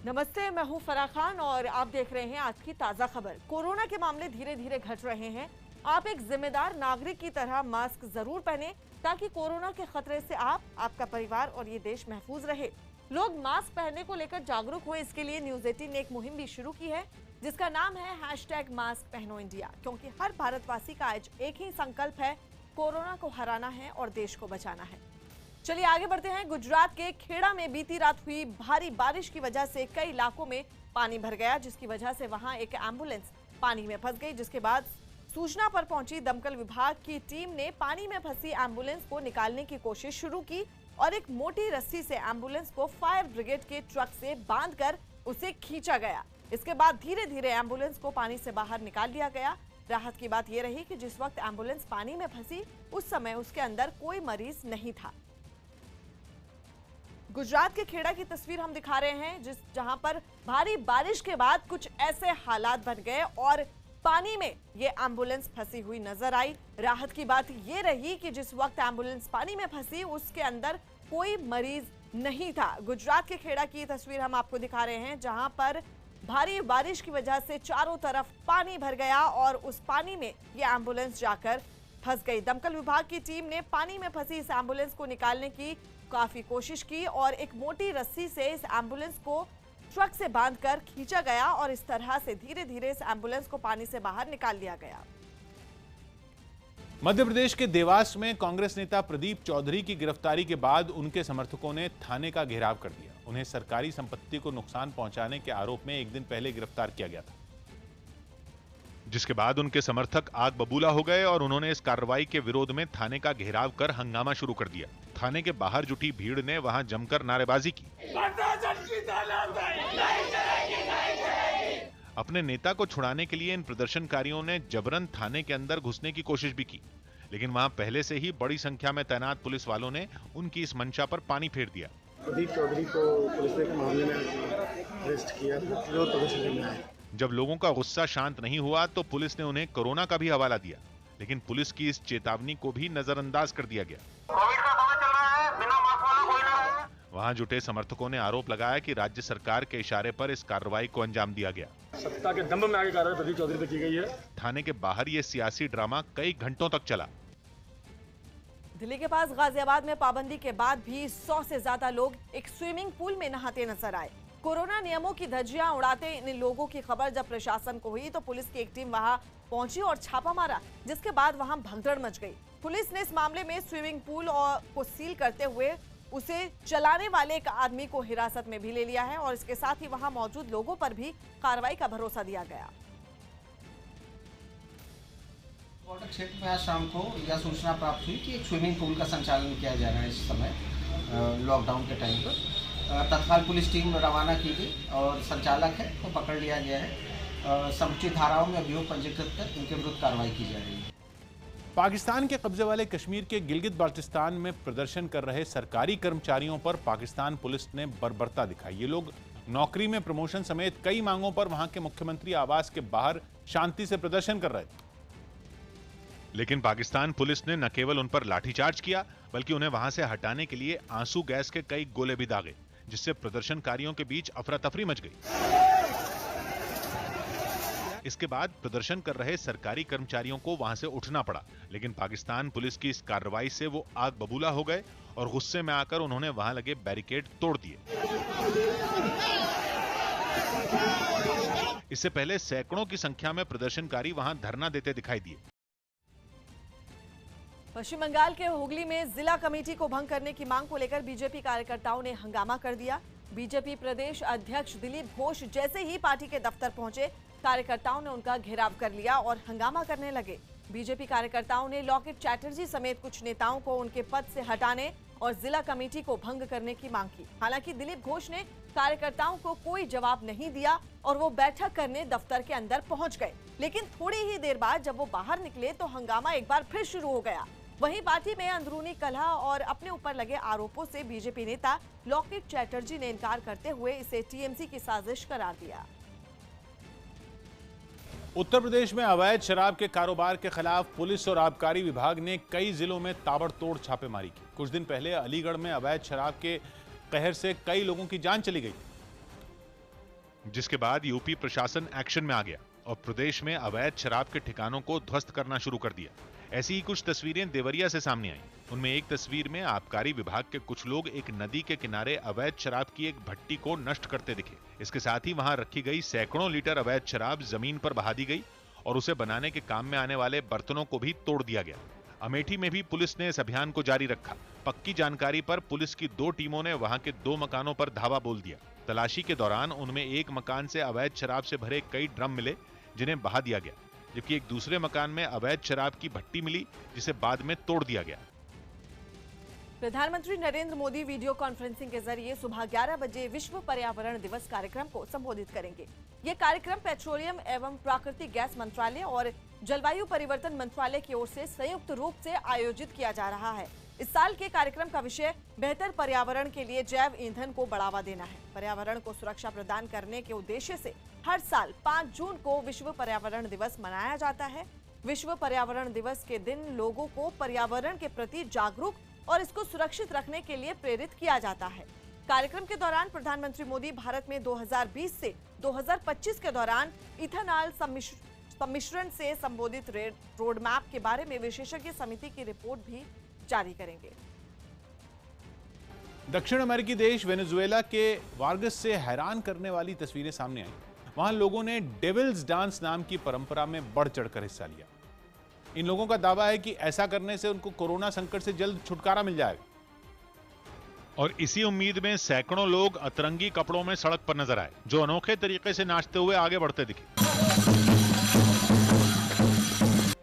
नमस्ते, मैं हूं फराह खान और आप देख रहे हैं आज की ताजा खबर। कोरोना के मामले धीरे धीरे घट रहे हैं। आप एक जिम्मेदार नागरिक की तरह मास्क जरूर पहने ताकि कोरोना के खतरे से आप, आपका परिवार और ये देश महफूज रहे। लोग मास्क पहनने को लेकर जागरूक हो, इसके लिए न्यूज 18 ने एक मुहिम भी शुरू की है जिसका नाम है #मास्क पहनो इंडिया, क्योंकि हर भारतवासी का आज एक ही संकल्प है, कोरोना को हराना है और देश को बचाना है। चलिए आगे बढ़ते हैं। गुजरात के खेड़ा में बीती रात हुई भारी बारिश की वजह से कई इलाकों में पानी भर गया, जिसकी वजह से वहां एक एम्बुलेंस पानी में फंस गई। जिसके बाद सूचना पर पहुंची दमकल विभाग की टीम ने पानी में फंसी एम्बुलेंस को निकालने की कोशिश शुरू की और एक मोटी रस्सी से एम्बुलेंस को फायर ब्रिगेड के ट्रक से बांधकर उसे खींचा गया। इसके बाद धीरे धीरे एम्बुलेंस को पानी से बाहर निकाल लिया गया। राहत की बात यह रही कि जिस वक्त एम्बुलेंस पानी में फंसी उस समय उसके अंदर कोई मरीज नहीं था। गुजरात के खेड़ा की तस्वीर हम दिखा रहे हैं, जहां पर भारी बारिश के बाद कुछ ऐसे हालात बन गए और पानी में ये एम्बुलेंस फंसी हुई नजर आई। राहत की बात ये रही कि जिस वक्त एम्बुलेंस पानी में फंसी उसके अंदर कोई मरीज नहीं था। गुजरात के खेड़ा की तस्वीर हम आपको दिखा रहे हैं, जहां पर भारी बारिश की वजह से चारों तरफ पानी भर गया और उस पानी में ये एम्बुलेंस जाकर फंस गई। दमकल विभाग की टीम ने पानी में फंसी इस एम्बुलेंस को निकालने की काफी कोशिश की और एक मोटी रस्सी से इस एम्बुलेंस को ट्रक से बांधकर खींचा गया और इस तरह से धीरे धीरे इस एम्बुलेंस को पानी से बाहर निकाल लिया गया। मध्य प्रदेश के देवास में कांग्रेस नेता प्रदीप चौधरी की गिरफ्तारी के बाद उनके समर्थकों ने थाने का घेराव कर दिया। उन्हें सरकारी संपत्ति को नुकसान पहुंचाने के आरोप में एक दिन पहले गिरफ्तार किया गया था, जिसके बाद उनके समर्थक आग बबूला हो गए और उन्होंने इस कार्रवाई के विरोध में थाने का घेराव कर हंगामा शुरू कर दिया। थाने के बाहर जुटी भीड़ ने वहां जमकर नारेबाजी की। अपने नेता को छुड़ाने के लिए इन प्रदर्शनकारियों ने जबरन थाने के अंदर घुसने की कोशिश भी की, लेकिन वहां पहले से ही बड़ी संख्या में तैनात पुलिस वालों ने उनकी इस मंशा पर पानी फेर दिया। प्रदीप चौधरी को पुलिस ने मामले में अरेस्ट किया, जो प्रदर्शन में आए। जब लोगों का गुस्सा शांत नहीं हुआ तो पुलिस ने उन्हें कोरोना का भी हवाला दिया, लेकिन पुलिस की इस चेतावनी को भी नजरअंदाज कर दिया गया। कोविड का समय चल रहा है, बिना मास्क वाला कोई ना रहे। वहां जुटे समर्थकों ने आरोप लगाया कि राज्य सरकार के इशारे पर इस कार्रवाई को अंजाम दिया गया। सत्ता के दंभ में आगे कार्रवाई प्रदीप चौधरी पे की गई है। थाने के बाहर ये सियासी ड्रामा कई घंटों तक चला। दिल्ली के पास गाजियाबाद में पाबंदी के बाद भी 100 से ज्यादा लोग एक स्विमिंग पूल में नहाते नजर आए। कोरोना नियमों की धज्जियां उड़ाते इन लोगों की खबर जब प्रशासन को हुई तो पुलिस की एक टीम वहां पहुंची और छापा मारा, जिसके बाद वहां भगदड़ मच गई। पुलिस ने इस मामले में स्विमिंग पूल को सील करते हुए उसे चलाने वाले एक आदमी को हिरासत में भी ले लिया है और इसके साथ ही वहां मौजूद लोगों पर भी कार्रवाई का भरोसा दिया गया। बॉर्डर क्षेत्र में आज शाम को यह सूचना प्राप्त हुई कि एक स्विमिंग पूल का संचालन किया जा रहा है इस समय लॉकडाउन के टाइम पर। तत्काल पुलिस टीम रवाना की गई और संचालक है तो पकड़ लिया गया है। समुचित धाराओं में अभियोग पंजीकृत कर इनके विरुद्ध कार्रवाई की जा रही है। पाकिस्तान के कब्जे वाले कश्मीर के गिलगित बाल्टिस्तान में प्रदर्शन कर रहे सरकारी कर्मचारियों पर पाकिस्तान पुलिस ने बर्बरता दिखाई। ये लोग नौकरी में प्रमोशन समेत कई मांगों पर वहां के मुख्यमंत्री आवास के बाहर शांति से प्रदर्शन कर रहे थे, लेकिन पाकिस्तान पुलिस ने न केवल उन पर लाठीचार्ज किया बल्कि उन्हें वहां से हटाने के लिए आंसू गैस के कई गोले भी दागे, जिससे प्रदर्शनकारियों के बीच अफरा तफरी मच गई। इसके बाद प्रदर्शन कर रहे सरकारी कर्मचारियों को वहां से उठना पड़ा, लेकिन पाकिस्तान पुलिस की इस कार्रवाई से वो आग बबूला हो गए और गुस्से में आकर उन्होंने वहां लगे बैरिकेड तोड़ दिए। इससे पहले सैकड़ों की संख्या में प्रदर्शनकारी वहां धरना देते दिखाई दिए। पश्चिम बंगाल के हुगली में जिला कमेटी को भंग करने की मांग को लेकर बीजेपी कार्यकर्ताओं ने हंगामा कर दिया। बीजेपी प्रदेश अध्यक्ष दिलीप घोष जैसे ही पार्टी के दफ्तर पहुंचे, कार्यकर्ताओं ने उनका घेराव कर लिया और हंगामा करने लगे। बीजेपी कार्यकर्ताओं ने लॉकेट चैटर्जी समेत कुछ नेताओं को उनके पद से हटाने और जिला कमेटी को भंग करने की मांग की। हालांकि दिलीप घोष ने कार्यकर्ताओं को कोई जवाब नहीं दिया और वो बैठक करने दफ्तर के अंदर पहुंच गए, लेकिन थोड़ी ही देर बाद जब वो बाहर निकले तो हंगामा एक बार फिर शुरू हो गया। वहीं पार्टी में अंदरूनी कलह और अपने ऊपर लगे आरोपों से बीजेपी नेता लॉकेट चैटर्जी ने इनकार करते हुए इसे टीएमसी की साजिश करार दिया। उत्तर प्रदेश में अवैध शराब के कारोबार के खिलाफ पुलिस और आबकारी विभाग ने कई जिलों में ताबड़तोड़ छापेमारी की। कुछ दिन पहले अलीगढ़ में अवैध शराब के कहर से कई लोगों की जान चली गई। जिसके बाद यूपी प्रशासन एक्शन में आ गया और प्रदेश में अवैध शराब के ठिकानों को ध्वस्त करना शुरू कर दिया। ऐसी ही कुछ तस्वीरें देवरिया से सामने आई। उनमें एक तस्वीर में आबकारी विभाग के कुछ लोग एक नदी के किनारे अवैध शराब की एक भट्टी को नष्ट करते दिखे। इसके साथ ही वहां रखी गई सैकड़ों लीटर अवैध शराब जमीन पर बहा दी गई और उसे बनाने के काम में आने वाले बर्तनों को भी तोड़ दिया गया। अमेठी में भी पुलिस ने इस अभियान को जारी रखा। पक्की जानकारी पर पुलिस की 2 टीमों ने वहां के 2 मकानों पर धावा बोल दिया। तलाशी के दौरान उनमें एक मकान से अवैध शराब से भरे कई ड्रम मिले जिन्हें बहा दिया गया, जबकि एक दूसरे मकान में अवैध शराब की भट्टी मिली जिसे बाद में तोड़ दिया गया। प्रधानमंत्री नरेंद्र मोदी वीडियो कॉन्फ्रेंसिंग के जरिए सुबह 11 बजे विश्व पर्यावरण दिवस कार्यक्रम को संबोधित करेंगे। ये कार्यक्रम पेट्रोलियम एवं प्राकृतिक गैस मंत्रालय और जलवायु परिवर्तन मंत्रालय की ओर से संयुक्त रूप से आयोजित किया जा रहा है। इस साल के कार्यक्रम का विषय बेहतर पर्यावरण के लिए जैव ईंधन को बढ़ावा देना है। पर्यावरण को सुरक्षा प्रदान करने के उद्देश्य से हर साल 5 जून को विश्व पर्यावरण दिवस मनाया जाता है। विश्व पर्यावरण दिवस के दिन लोगों को पर्यावरण के प्रति जागरूक और इसको सुरक्षित रखने के लिए प्रेरित किया जाता है। कार्यक्रम के दौरान प्रधानमंत्री मोदी भारत में 2020 से 2025 के दौरान इथेनॉल सम्मिश्रण से संबोधित रोड मैप के बारे में विशेषज्ञ समिति की रिपोर्ट भी जारी करेंगे। दक्षिण अमेरिकी देश वेनेजुएला के वार्गस से हैरान करने वाली तस्वीरें सामने आई। वहां लोगों ने डेविल्स डांस नाम की परंपरा में बढ़ चढ़कर हिस्सा लिया। इन लोगों का दावा है कि ऐसा करने से उनको कोरोना संकट से जल्द छुटकारा मिल जाएगा। और इसी उम्मीद में सैकड़ों लोग अतरंगी कपड़ों में सड़क पर नजर आए, जो अनोखे तरीके से नाचते हुए आगे बढ़ते दिखे।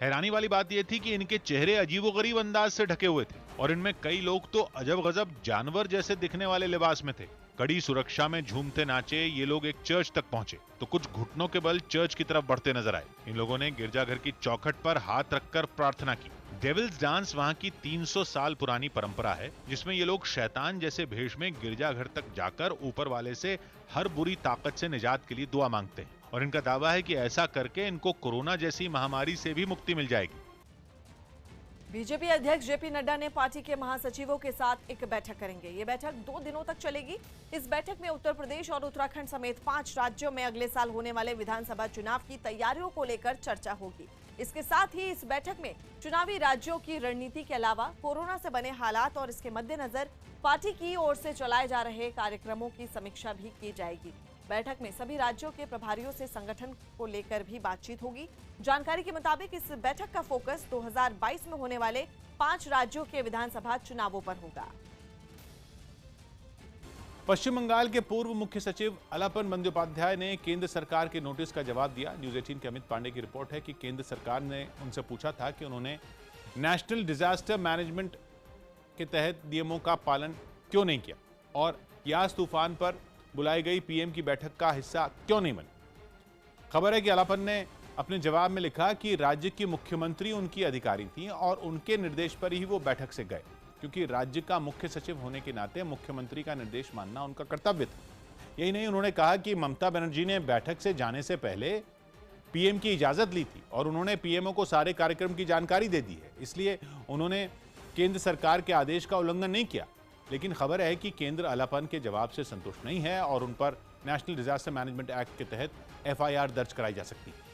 हैरानी वाली बात यह थी कि इनके चेहरे अजीबोगरीब अंदाज से ढके हुए थे और इनमें कई लोग तो अजब गजब जानवर जैसे दिखने वाले लिबास में थे। कड़ी सुरक्षा में झूमते नाचे ये लोग एक चर्च तक पहुंचे तो कुछ घुटनों के बल चर्च की तरफ बढ़ते नजर आए। इन लोगों ने गिरजाघर की चौखट पर हाथ रखकर प्रार्थना की। डेविल्स डांस वहां की 300 साल पुरानी परंपरा है, जिसमें ये लोग शैतान जैसे भेष में गिरजाघर तक जाकर ऊपर वाले से हर बुरी ताकत से निजात के लिए दुआ मांगते हैं और इनका दावा है कि ऐसा करके इनको कोरोना जैसी महामारी से भी मुक्ति मिल जाएगी। बीजेपी अध्यक्ष जेपी नड्डा ने पार्टी के महासचिवों के साथ एक बैठक करेंगे। ये बैठक 2 दिनों तक चलेगी। इस बैठक में उत्तर प्रदेश और उत्तराखंड समेत 5 राज्यों में अगले साल होने वाले विधानसभा चुनाव की तैयारियों को लेकर चर्चा होगी। इसके साथ ही इस बैठक में चुनावी राज्यों की रणनीति के अलावा कोरोना से बने हालात और इसके मद्देनजर पार्टी की ओर से चलाए जा रहे कार्यक्रमों की समीक्षा भी की जाएगी। बैठक में सभी राज्यों के प्रभारियों से संगठन को लेकर भी बातचीत होगी। जानकारी के मुताबिक इस बैठक का फोकस 2022 में होने वाले 5 राज्यों के विधानसभा चुनावों पर होगा। पश्चिम बंगाल के पूर्व मुख्य सचिव अलापन बंदोपाध्याय ने केंद्र सरकार के नोटिस का जवाब दिया। न्यूज 18 के अमित पांडे की रिपोर्ट है कि केंद्र सरकार ने उनसे पूछा था कि उन्होंने नेशनल डिजास्टर मैनेजमेंट के तहत नियमों का पालन क्यों नहीं किया और यास तूफान पर बुलाई गई पीएम की बैठक का हिस्सा क्यों नहीं बने। खबर है कि अलापन ने अपने जवाब में लिखा कि राज्य की मुख्यमंत्री उनकी अधिकारी थी और उनके निर्देश पर ही वो बैठक से गए, क्योंकि राज्य का मुख्य सचिव होने के नाते मुख्यमंत्री का निर्देश मानना उनका कर्तव्य था। यही नहीं, उन्होंने कहा कि ममता बनर्जी ने बैठक से जाने से पहले पीएम की इजाजत ली थी और उन्होंने पीएमओ को सारे कार्यक्रम की जानकारी दे दी है, इसलिए उन्होंने केंद्र सरकार के आदेश का उल्लंघन नहीं किया। लेकिन खबर है कि केंद्र अलापन के जवाब से संतुष्ट नहीं है और उन पर नेशनल डिजास्टर मैनेजमेंट एक्ट के तहत एफआईआर दर्ज कराई जा सकती है।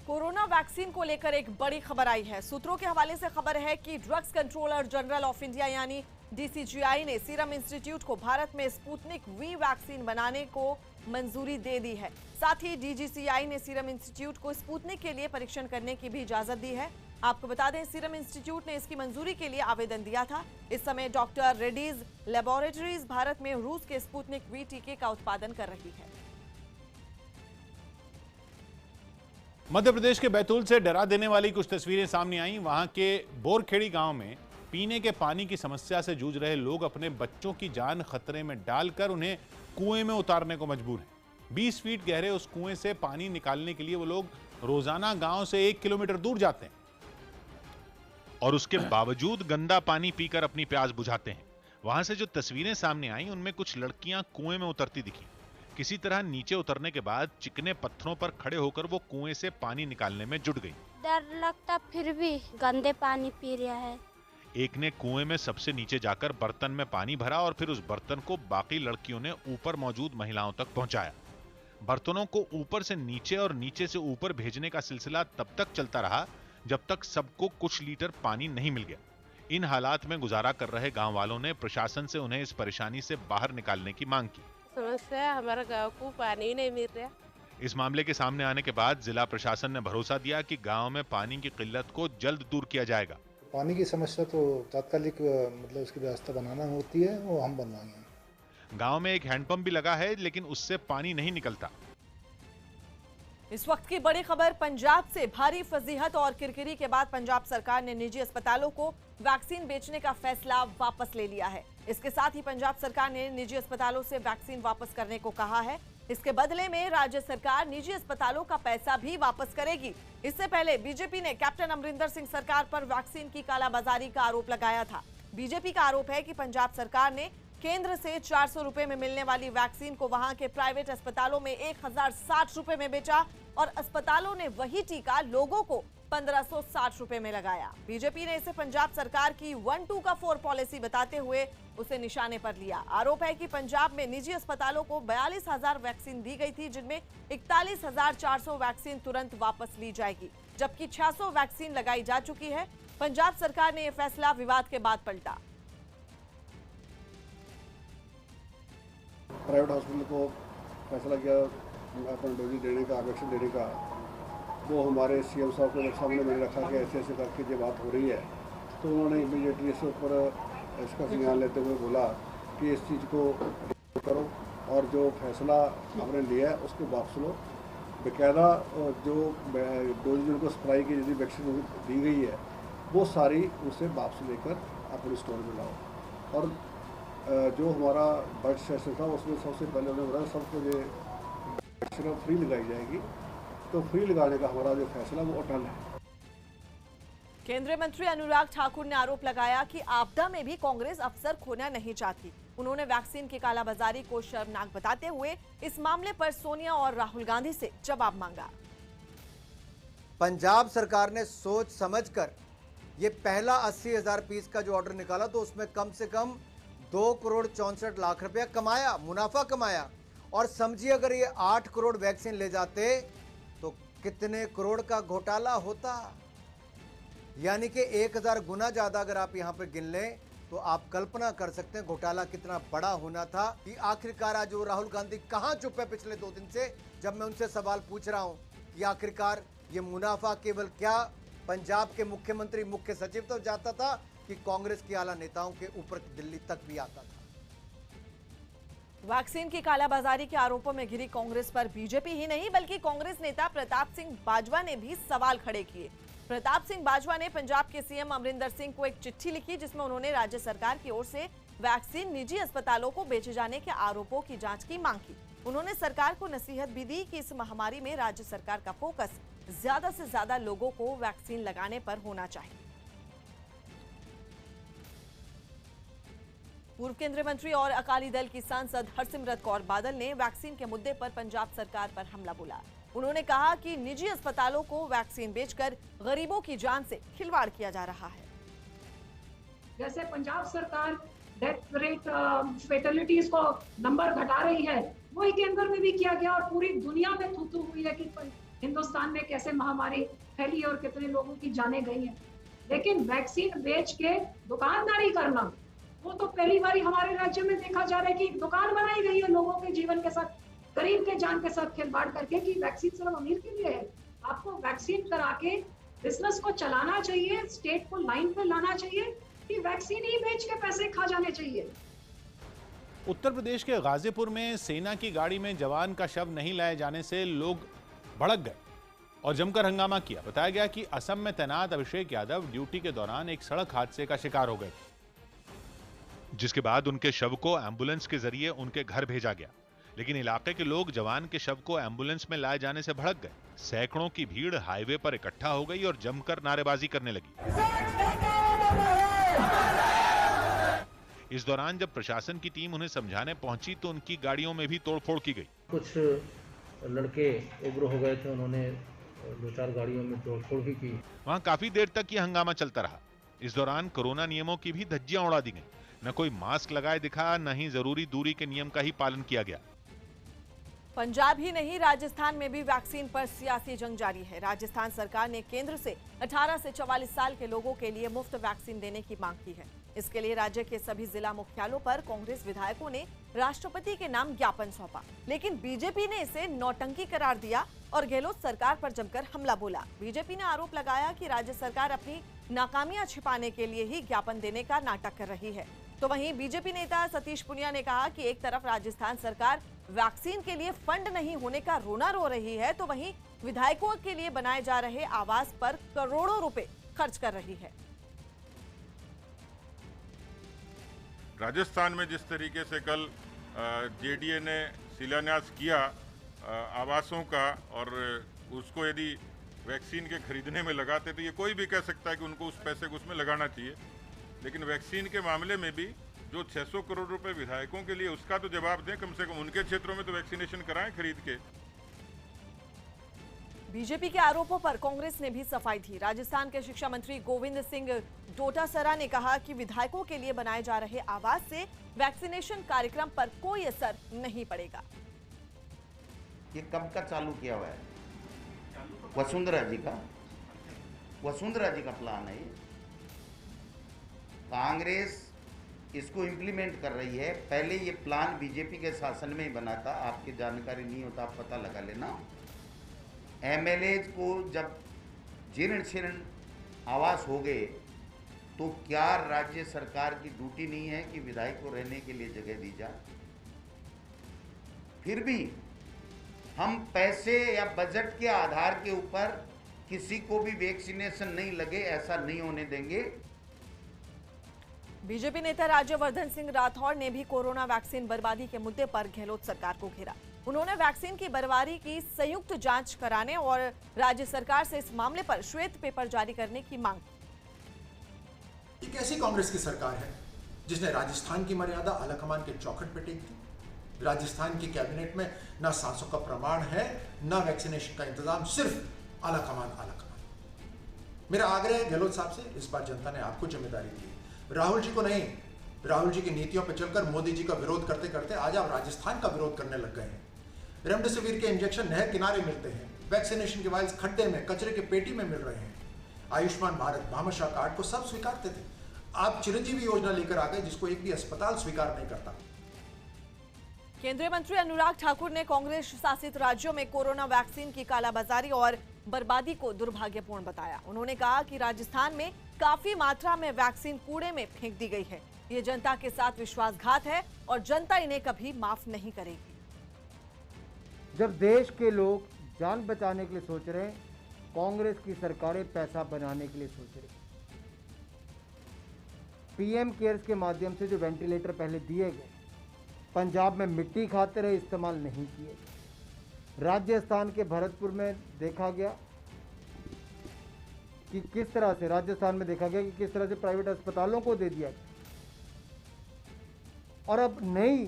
कोरोना वैक्सीन को लेकर एक बड़ी खबर आई है। सूत्रों के हवाले से खबर है कि drugs controller general of India यानी डीसीजीआई ने सीरम इंस्टीट्यूट को भारत में स्पुतनिक वी वैक्सीन बनाने को मंजूरी दे दी है। साथ ही डीजीसीआई ने सीरम इंस्टीट्यूट को स्पुतनिक के लिए परीक्षण करने की भी इजाजत दी है। आपको बता दें, सीरम इंस्टीट्यूट ने इसकी मंजूरी के लिए आवेदन दिया था। इस समय डॉक्टर रेड्डीज लेबोरेटरीज भारत में रूस के स्पुतनिक वी टीके का उत्पादन कर रही है। मध्य प्रदेश के बैतूल से डरा देने वाली कुछ तस्वीरें सामने आई। वहां के बोरखेड़ी गांव में पीने के पानी की समस्या से जूझ रहे लोग अपने बच्चों की जान खतरे में डालकर उन्हें कुएं में उतारने को मजबूर हैं। 20 फीट गहरे उस कुएं से पानी निकालने के लिए वो लोग रोजाना गांव से 1 किलोमीटर दूर जाते हैं और उसके बावजूद गंदा पानी पीकर अपनी प्यास बुझाते हैं। वहां से जो तस्वीरें सामने आई उनमें कुछ लड़कियां कुएं में उतरती दिखी। किसी तरह नीचे उतरने के बाद चिकने पत्थरों पर खड़े होकर वो कुएं से पानी निकालने में जुट गई। डर लगता फिर भी गंदे पानी पी रहा है। एक ने कुएं में सबसे नीचे जाकर बर्तन में पानी भरा और फिर उस बर्तन को बाकी लड़कियों ने ऊपर मौजूद महिलाओं तक पहुंचाया। बर्तनों को ऊपर से नीचे और नीचे से ऊपर भेजने का सिलसिला तब तक चलता रहा जब तक सबको कुछ लीटर पानी नहीं मिल गया। इन हालात में गुजारा कर रहे गांव वालों ने प्रशासन से उन्हें इस परेशानी से बाहर निकालने की मांग की। समस्या हमारे गांव को पानी नहीं मिल रहा। इस मामले के सामने आने के बाद जिला प्रशासन ने भरोसा दिया कि गांव में पानी की किल्लत को जल्द दूर किया जाएगा। पानी की समस्या तो तात्कालिक मतलब उसकी व्यवस्था बनाना होती है, वो हम बनवाएंगे। गांव में एक हैंडपंप भी लगा है लेकिन उससे पानी नहीं निकलता। इस वक्त की बड़ी खबर पंजाब से। भारी फजीहत और किरकिरी के बाद पंजाब सरकार ने निजी अस्पतालों को वैक्सीन बेचने का फैसला वापस ले लिया है। इसके साथ ही पंजाब सरकार ने निजी अस्पतालों से वैक्सीन वापस करने को कहा है। इसके बदले में राज्य सरकार निजी अस्पतालों का पैसा भी वापस करेगी। इससे पहले बीजेपी ने कैप्टन अमरिंदर सिंह सरकार पर वैक्सीन की कालाबाजारी का आरोप लगाया था। बीजेपी का आरोप है कि पंजाब सरकार ने केंद्र से 400 रुपए में मिलने वाली वैक्सीन को वहां के प्राइवेट अस्पतालों में 1060 रुपए में बेचा और अस्पतालों ने वही टीका लोगों को 1560 रुपए में लगाया। बीजेपी ने इसे पंजाब सरकार की 1-2 का 4 पॉलिसी बताते हुए उसे निशाने पर लिया। आरोप है कि पंजाब में निजी अस्पतालों को 42,000 वैक्सीन दी गई थी, जिनमें 41,400 वैक्सीन तुरंत वापस ली जाएगी, जबकि 600 वैक्सीन लगाई जा चुकी है। पंजाब सरकार ने यह फैसला विवाद के बाद पलटा। प्राइवेट हॉस्पिटल को फैसला किया अपन डोजी देने का, वैक्सीन देने का, वो हमारे सीएम साहब के सामने मैंने रखा कि ऐसे ऐसे करके जो बात हो रही है, तो उन्होंने इमीडिएटली इसके ऊपर इसका संज्ञान लेते हुए बोला कि इस चीज़ को करो और जो फैसला आपने लिया है उसको वापस लो। बाकायदा जो डोज जिनको सप्लाई की यदि वैक्सीन दी गई है वो सारी उसे वापस लेकर अपने स्टोर में लाओ। और जो हमारा बजट सेशन था उसमें सबसे पहले उन्होंने बोला सबको जो वैक्सीन फ्री लगाई जाएगी, तो फ्री लगाने का हमारा जो फैसला वो अटल है। केंद्रीय मंत्री अनुराग ठाकुर ने आरोप लगाया कि आपदा में भी कांग्रेस अफसर खोना नहीं चाहती। उन्होंने वैक्सीन की कालाबाजारी को शर्मनाक बताते हुए इस मामले पर सोनिया और राहुल गांधी से जवाब मांगा। पंजाब सरकार ने सोच समझकर ये पहला 80,000 पीस का जो ऑर्डर निकाला तो उसमें कम से कम 2 करोड़ 64 लाख रुपया कमाया, मुनाफा कमाया। और समझिए अगर ये 8 करोड़ वैक्सीन ले जाते तो कितने करोड़ का घोटाला होता। यानी कि 1000 गुना ज्यादा अगर आप यहां पर गिन लें तो आप कल्पना कर सकते हैं घोटाला कितना बड़ा होना था। कि आखिरकार आज राहुल गांधी कहां चुप है पिछले 2 दिन से, जब मैं उनसे सवाल पूछ रहा हूं कि आखिरकार ये मुनाफा केवल क्या पंजाब के मुख्यमंत्री मुख्य सचिव तक जाता था कि कांग्रेस के आला नेताओं के ऊपर दिल्ली तक भी आता था। वैक्सीन की कालाबाजारी के आरोपों में घिरी कांग्रेस पर बीजेपी ही नहीं बल्कि कांग्रेस नेता प्रताप सिंह बाजवा ने भी सवाल खड़े किए। प्रताप सिंह बाजवा ने पंजाब के सीएम अमरिंदर सिंह को एक चिट्ठी लिखी जिसमें उन्होंने राज्य सरकार की ओर से वैक्सीन निजी अस्पतालों को बेचे जाने के आरोपों की जांच की मांग की। उन्होंने सरकार को नसीहत भी दी कि इस महामारी में राज्य सरकार का फोकस ज्यादा से ज्यादा लोगों को वैक्सीन लगाने पर होना चाहिए। पूर्व केंद्रीय मंत्री और अकाली दल की सांसद हरसिमरत कौर बादल ने वैक्सीन के मुद्दे पर पंजाब सरकार पर हमला बोला। उन्होंने कहा कि निजी अस्पतालों को वैक्सीन बेचकर गरीबों की जान से खिलवाड़ किया जा रहा है। जैसे पंजाब सरकार डेथ रेट फेटलिटीज को नंबर घटा रही है, वही केंद्र में भी किया गया और पूरी दुनिया में थू हुई है कि हिंदुस्तान में कैसे महामारी फैली और कितने लोगों की जानें गई हैं। लेकिन वैक्सीन बेच के दुकानदारी करना, वो तो पहली बार हमारे राज्य में देखा जा रहा है कि दुकान बनाई गई है लोगों के जीवन के साथ, गरीब के जान के साथ खिलवाड़ करके कि वैक्सीन सिर्फ अमीर के लिए है। आपको वैक्सीन करा के बिजनेस को चलाना चाहिए, स्टेट को लाइन पे लाना चाहिए कि वैक्सीन ही बेच के पैसे खा जाने चाहिए। उत्तर प्रदेश के गाजीपुर में सेना की गाड़ी में जवान का शव नहीं लाए जाने से लोग भड़क गए और जमकर हंगामा किया। बताया गया कि असम में तैनात अभिषेक यादव ड्यूटी के दौरान एक सड़क हादसे का शिकार हो गए, जिसके बाद उनके शव को एम्बुलेंस के जरिए उनके घर भेजा गया। लेकिन इलाके के लोग जवान के शव को एम्बुलेंस में लाए जाने से भड़क गए। सैकड़ों की भीड़ हाईवे पर इकट्ठा हो गई और जमकर नारेबाजी करने लगी। इस दौरान जब प्रशासन की टीम उन्हें समझाने पहुंची तो उनकी गाड़ियों में भी तोड़फोड़ की गई। कुछ लड़के उग्र हो गए थे, उन्होंने 2-4 गाड़ियों में तोड़फोड़ भी की। वहां काफी देर तक यह हंगामा चलता रहा। इस दौरान कोरोना नियमों की भी धज्जियां उड़ा दी गई। न कोई मास्क लगाए दिखा, न ही जरूरी दूरी के नियम का ही पालन किया गया। पंजाब ही नहीं, राजस्थान में भी वैक्सीन पर सियासी जंग जारी है। राजस्थान सरकार ने केंद्र से 18 से 44 साल के लोगों के लिए मुफ्त वैक्सीन देने की मांग की है। इसके लिए राज्य के सभी जिला मुख्यालयों पर कांग्रेस विधायकों ने राष्ट्रपति के नाम ज्ञापन सौंपा, लेकिन बीजेपी ने इसे नौटंकी करार दिया और गहलोत सरकार पर जमकर हमला बोला। बीजेपी ने आरोप लगाया कि राज्य सरकार अपनी नाकामियां छिपाने के लिए ही ज्ञापन देने का नाटक कर रही है। तो वहीं बीजेपी नेता सतीश पुनिया ने कहा कि एक तरफ राजस्थान सरकार वैक्सीन के लिए फंड नहीं होने का रोना रो रही है, तो वहीं विधायकों के लिए बनाए जा रहे आवास पर करोड़ों रुपए खर्च कर रही है। राजस्थान में जिस तरीके से कल जेडीए ने शिलान्यास किया आवासों का, और उसको यदि वैक्सीन के खरीदने में लगाते तो ये कोई भी कह सकता है कि उनको उस पैसे को उसमें लगाना चाहिए, लेकिन वैक्सीन के मामले में भी जो 600 करोड़ रुपए विधायकों के लिए, उसका तो जवाब दें, कम से कम उनके क्षेत्रों में तो वैक्सीनेशन कराएं खरीद के। बीजेपी के आरोपों पर कांग्रेस ने भी सफाई दी। राजस्थान के शिक्षा मंत्री गोविंद सिंह डोटासरा ने कहा कि विधायकों के लिए बनाए जा रहे आवास से वैक्सीनेशन कार्यक्रम पर कोई असर नहीं पड़ेगा। ये कब का चालू किया हुआ है? वसुंधरा जी का प्लान है ये। कांग्रेस इसको इम्प्लीमेंट कर रही है। पहले ये प्लान बीजेपी के शासन में ही बना था, आपकी जानकारी नहीं होता आप पता लगा लेना। एमएलएज को जब जीर्ण शीर्ण आवास हो गए तो क्या राज्य सरकार की ड्यूटी नहीं है कि विधायक को रहने के लिए जगह दी जाए? फिर भी हम पैसे या बजट के आधार के ऊपर किसी को भी वैक्सीनेशन नहीं लगे, ऐसा नहीं होने देंगे। बीजेपी नेता राज्यवर्धन सिंह राठौड़ ने भी कोरोना वैक्सीन बर्बादी के मुद्दे पर गहलोत सरकार को घेरा। उन्होंने वैक्सीन की बर्बादी की संयुक्त जांच कराने और राज्य सरकार से इस मामले पर श्वेत पेपर जारी करने की मांग की। एक ऐसी कांग्रेस की सरकार है जिसने राजस्थान की मर्यादा आलाकमान के चौखट पर टेक दी। राजस्थान की कैबिनेट में न सांसों का प्रमाण है, न वैक्सीनेशन का इंतजाम, सिर्फ आलाकमान। मेरा आग्रह है गहलोत साहब से, इस बार जनता ने आपको जिम्मेदारी दी, राहुल जी को नहीं। राहुल जी की नीतियों पर चलकर मोदी जी का विरोध करते करते आज आप राजस्थान का विरोध करने लग गए हैं। रेमडेसिविर के इंजेक्शन नहर किनारे मिलते हैं, वैक्सीनेशन के वायल्स खड्डे में, कचरे के पेटी में मिल रहे हैं। आयुष्मान भारत, भामाशाह कार्ड को सब स्वीकारते थे। आप चिरंजीवी योजना लेकर आ गए जिसको एक भी अस्पताल स्वीकार नहीं करता। केंद्रीय मंत्री अनुराग ठाकुर ने कांग्रेस शासित राज्यों में कोरोना वैक्सीन की कालाबाजारी और बर्बादी को दुर्भाग्यपूर्ण बताया। उन्होंने कहा कि राजस्थान में काफी मात्रा में वैक्सीन कूड़े में फेंक दी गई है। ये जनता के साथ विश्वासघात है और जनता इन्हें कभी माफ नहीं करेगी। जब देश के लोग जान बचाने के लिए सोच रहे हैं, कांग्रेस की सरकारें पैसा बनाने के लिए सोच रही। पीएम केयर्स के माध्यम से जो वेंटिलेटर पहले दिए गए, पंजाब में मिट्टी खाते रहे, इस्तेमाल नहीं किए। राजस्थान के भरतपुर में देखा गया कि किस तरह से किस तरह से प्राइवेट अस्पतालों को दे दिया। और अब नहीं,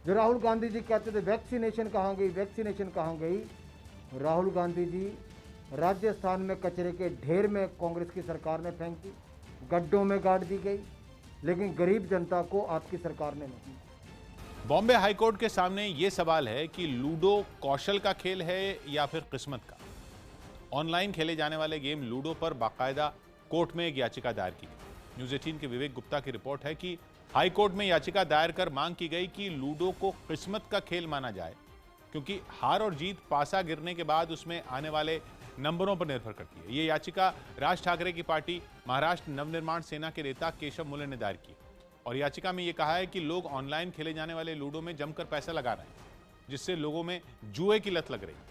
जो राहुल गांधी जी कहते थे वैक्सीनेशन कहाँ गई, राहुल गांधी जी राजस्थान में कचरे के ढेर में कांग्रेस की सरकार ने फेंक दी, गड्ढों में गाड़ दी गई, लेकिन गरीब जनता को आपकी सरकार ने नहीं। बॉम्बे हाईकोर्ट के सामने यह सवाल है कि लूडो कौशल का खेल है या फिर किस्मत का। ऑनलाइन खेले जाने वाले गेम लूडो पर बाकायदा कोर्ट में एक याचिका दायर की गई। न्यूज़ 18 के विवेक गुप्ता की रिपोर्ट है कि हाई कोर्ट में याचिका दायर कर मांग की गई कि लूडो को किस्मत का खेल माना जाए, क्योंकि हार और जीत पासा गिरने के बाद उसमें आने वाले नंबरों पर निर्भर करती है। ये याचिका राज ठाकरे की पार्टी महाराष्ट्र नवनिर्माण सेना के नेता केशव मुले ने दायर की और याचिका में यह कहा है कि लोग ऑनलाइन खेले जाने वाले लूडो में जमकर पैसा लगा रहे हैं, जिससे लोगों में जुए की लत लग रही है।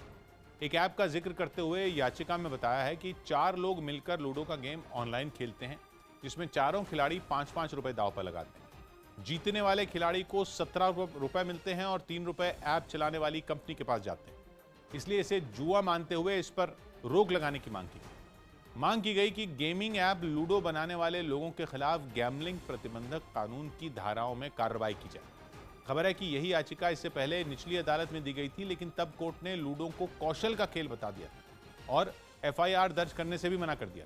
एक ऐप का जिक्र करते हुए याचिका में बताया है कि 4 लोग मिलकर लूडो का गेम ऑनलाइन खेलते हैं, जिसमें चारों खिलाड़ी 5-5 रुपए दांव पर लगाते हैं। जीतने वाले खिलाड़ी को 17 रुपए मिलते हैं और 3 रुपए ऐप चलाने वाली कंपनी के पास जाते हैं। इसलिए इसे जुआ मानते हुए इस पर रोक लगाने की मांग की गई कि गेमिंग ऐप लूडो बनाने वाले लोगों के खिलाफ गैम्बलिंग प्रतिबंधक कानून की धाराओं में कार्रवाई की जाए। खबर है कि यही याचिका इससे पहले निचली अदालत में दी गई थी, लेकिन तब कोर्ट ने लूडो को कौशल का खेल बता दिया और FIR दर्ज करने से भी मना कर दिया।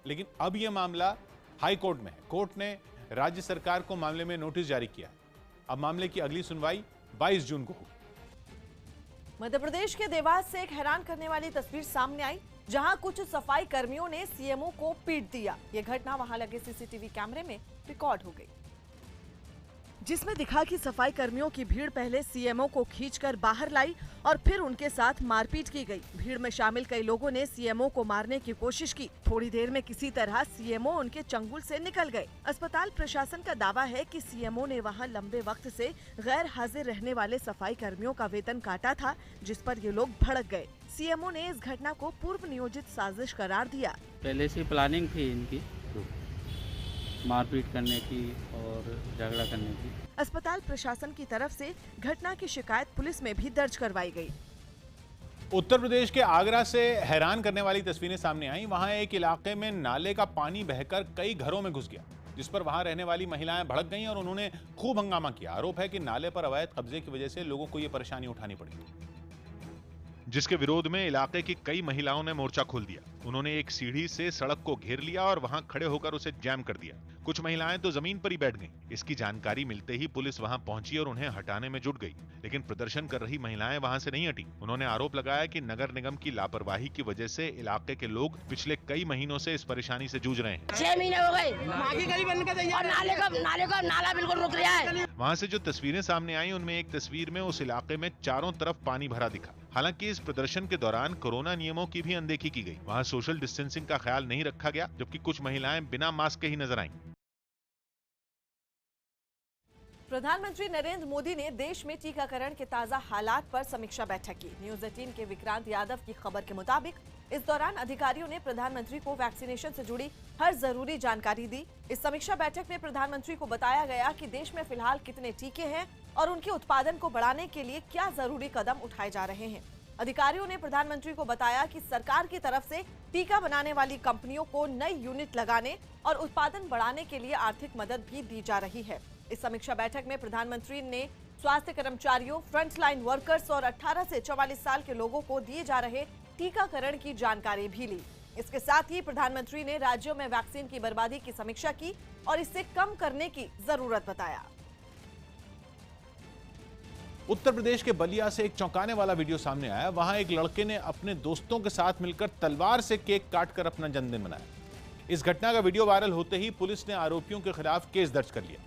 लेकिन अब यह मामला हाई कोर्ट में है। कोर्ट ने राज्य सरकार को मामले में नोटिस जारी किया है। अब मामले की अगली सुनवाई 22 जून को होगी। मध्य प्रदेश के देवास से एक हैरान करने वाली तस्वीर सामने आई, जहां कुछ सफाई कर्मियों ने सीएमओ को पीट दिया। यह घटना वहां लगे सीसीटीवी कैमरे में रिकॉर्ड हो गई, जिसमें दिखा कि सफाई कर्मियों की भीड़ पहले सीएमओ को खींचकर बाहर लाई और फिर उनके साथ मारपीट की गई। भीड़ में शामिल कई लोगों ने सीएमओ को मारने की कोशिश की। थोड़ी देर में किसी तरह सीएमओ उनके चंगुल से निकल गए। अस्पताल प्रशासन का दावा है कि सीएमओ ने वहां लंबे वक्त से गैर हाजिर रहने वाले सफाई कर्मियों का वेतन काटा था, जिस पर ये लोग भड़क गए। सीएमओ ने इस घटना को पूर्व नियोजित साजिश करार दिया। पहले से प्लानिंग थी इनकी मारपीट करने की और झगड़ा करने की। अस्पताल प्रशासन की तरफ से घटना की शिकायत पुलिस में भी दर्ज करवाई गई। उत्तर प्रदेश के आगरा से हैरान करने वाली तस्वीरें सामने आई। वहां एक इलाके में नाले का पानी बहकर कई घरों में घुस गया, जिस पर वहां रहने वाली महिलाएं भड़क गईं और उन्होंने खूब हंगामा किया। आरोप है कि नाले पर अवैध कब्जे की वजह से लोगों को यह परेशानी उठानी पड़ी, जिसके विरोध में इलाके की कई महिलाओं ने मोर्चा खोल दिया। उन्होंने एक सीढ़ी से सड़क को घेर लिया और वहां खड़े होकर उसे जैम कर दिया। कुछ महिलाएं तो जमीन पर ही बैठ गईं। इसकी जानकारी मिलते ही पुलिस वहां पहुंची और उन्हें हटाने में जुट गई, लेकिन प्रदर्शन कर रही महिलाएं वहां से नहीं हटी। उन्होंने आरोप लगाया कि नगर निगम की लापरवाही की वजह से इलाके के लोग पिछले कई महीनों से इस परेशानी से जूझ रहे हैं। 6 महीने हो गए, नाले का नाला बिल्कुल रुक गया है। वहाँ से जो तस्वीरें सामने आई, उनमें एक तस्वीर में उस इलाके में चारों तरफ पानी भरा दिखा। हालांकि इस प्रदर्शन के दौरान कोरोना नियमों की भी अनदेखी की गई। वहाँ सोशल डिस्टेंसिंग का ख्याल नहीं रखा गया, जबकि कुछ महिलाएं बिना मास्क के ही नजर आईं। प्रधानमंत्री नरेंद्र मोदी ने देश में टीकाकरण के ताजा हालात पर समीक्षा बैठक की। न्यूज 18 के विक्रांत यादव की खबर के मुताबिक इस दौरान अधिकारियों ने प्रधानमंत्री को वैक्सीनेशन से जुड़ी हर जरूरी जानकारी दी। इस समीक्षा बैठक में प्रधानमंत्री को बताया गया कि देश में फिलहाल कितने टीके हैं और उनके उत्पादन को बढ़ाने के लिए क्या जरूरी कदम उठाए जा रहे हैं। अधिकारियों ने प्रधानमंत्री को बताया कि सरकार की तरफ से टीका बनाने वाली कंपनियों को नई यूनिट लगाने और उत्पादन बढ़ाने के लिए आर्थिक मदद भी दी जा रही है। इस समीक्षा बैठक में प्रधानमंत्री ने स्वास्थ्य कर्मचारियों, फ्रंटलाइन वर्कर्स और 18 से 44 साल के लोगों को दिए जा रहे टीकाकरण की जानकारी भी ली। इसके साथ ही प्रधानमंत्री ने राज्यों में वैक्सीन की बर्बादी की समीक्षा की और इसे कम करने की जरूरत बताया। उत्तर प्रदेश के बलिया से एक चौंकाने वाला वीडियो सामने आया। वहां एक लड़के ने अपने दोस्तों के साथ मिलकर तलवार से केक काटकर अपना जन्मदिन मनाया। इस घटना का वीडियो वायरल होते ही पुलिस ने आरोपियों के खिलाफ केस दर्ज कर लिया,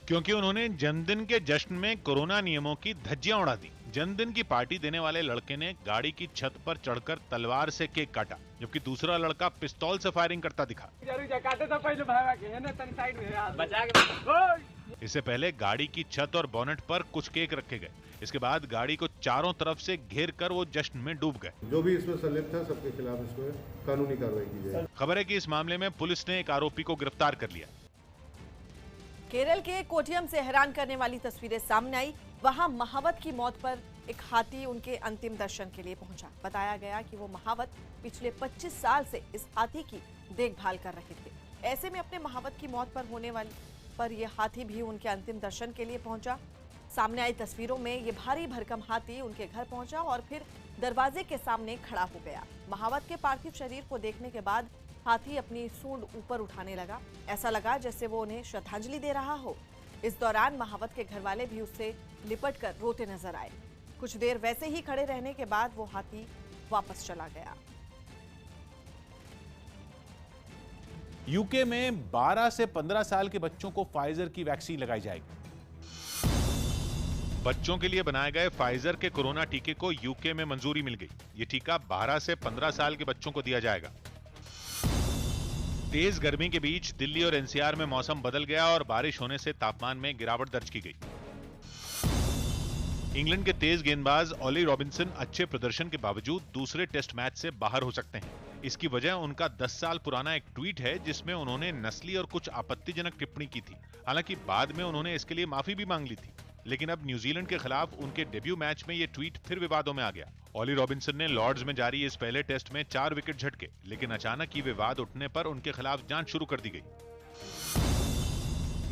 क्योंकि उन्होंने जन्मदिन के जश्न में कोरोना नियमों की धज्जियां उड़ा दी। जन्मदिन की पार्टी देने वाले लड़के ने गाड़ी की छत पर चढ़कर तलवार से केक काटा, जबकि दूसरा लड़का पिस्तौल से फायरिंग करता दिखा। इससे पहले गाड़ी की छत और बोनेट पर कुछ केक रखे गए। इसके बाद गाड़ी को चारों तरफ से घेर कर वो जश्न में डूब गए। जो भी इसमें संलिप्त है सबके खिलाफ इसमें कानूनी कार्रवाई की जाए। खबर है कि इस मामले में पुलिस ने एक आरोपी को गिरफ्तार कर लिया। केरल के कोट्टयम से हैरान करने वाली तस्वीरें सामने आई। वहां महावत की मौत पर एक हाथी उनके अंतिम दर्शन के लिए पहुंचा। बताया गया कि वो महावत पिछले 25 साल से इस हाथी की देखभाल कर रहे थे। ऐसे में अपने महावत की मौत पर होने वाली पर यह हाथी भी उनके अंतिम दर्शन के लिए पहुंचा। सामने आई तस्वीरों में ये भारी भरकम हाथी उनके घर पहुंचा और फिर दरवाजे के सामने खड़ा हो गया। महावत के पार्थिव शरीर को देखने के बाद हाथी अपनी सूंड ऊपर उठाने लगा। ऐसा लगा जैसे वो उन्हें श्रद्धांजलि दे रहा हो। इस दौरान महावत के घर वाले भी उससे लिपटकर रोते नजर आए। कुछ देर वैसे ही खड़े रहने के बाद वो हाथी वापस चला गया। यूके में 12 से 15 साल के बच्चों को फाइजर की वैक्सीन लगाई जाएगी। बच्चों के लिए बनाए गए फाइजर के कोरोना टीके को यूके में मंजूरी मिल गई। ये टीका 12 से 15 साल के बच्चों को दिया जाएगा। तेज गर्मी के बीच दिल्ली और एनसीआर में मौसम बदल गया और बारिश होने से तापमान में गिरावट दर्ज की गई। इंग्लैंड के तेज गेंदबाज ऑली रॉबिन्सन अच्छे प्रदर्शन के बावजूद दूसरे टेस्ट मैच से बाहर हो सकते हैं। इसकी वजह उनका 10 साल पुराना एक ट्वीट है, जिसमें उन्होंने नस्ली और कुछ आपत्तिजनक टिप्पणी की थी। हालांकि बाद में उन्होंने इसके लिए माफी भी मांग ली थी, लेकिन अब न्यूजीलैंड के खिलाफ उनके डेब्यू मैच में यह ट्वीट फिर विवादों में आ गया। ऑली रॉबिन्सन ने लॉर्ड्स में जारी इस पहले टेस्ट में 4 विकेट झटके, लेकिन अचानक ही विवाद उठने पर उनके खिलाफ जांच शुरू कर दी गई।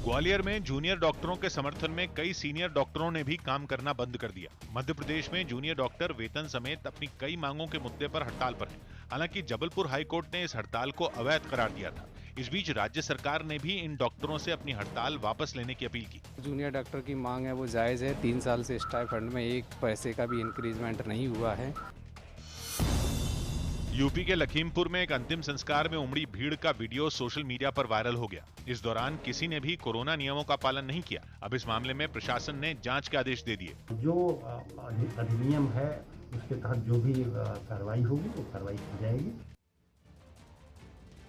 ग्वालियर में जूनियर डॉक्टरों के समर्थन में कई सीनियर डॉक्टरों ने भी काम करना बंद कर दिया। मध्य प्रदेश में जूनियर डॉक्टर वेतन समेत अपनी कई मांगों के मुद्दे पर हड़ताल पर हैं। हालांकि जबलपुर हाईकोर्ट ने इस हड़ताल को अवैध करार दिया था। इस बीच राज्य सरकार ने भी इन डॉक्टरों से अपनी हड़ताल वापस लेने की अपील की। जूनियर डॉक्टर की मांग है वो जायज़ है। 3 साल से स्टाइपेंड में 1 पैसे का भी इंक्रीजमेंट नहीं हुआ है। यूपी के लखीमपुर में एक अंतिम संस्कार में उमड़ी भीड़ का वीडियो सोशल मीडिया पर वायरल हो गया। इस दौरान किसी ने भी कोरोना नियमों का पालन नहीं किया। अब इस मामले में प्रशासन ने जांच के आदेश दे दिए। जो अधिनियम है उसके तहत जो भी कार्रवाई होगी वो कार्रवाई की जाएगी।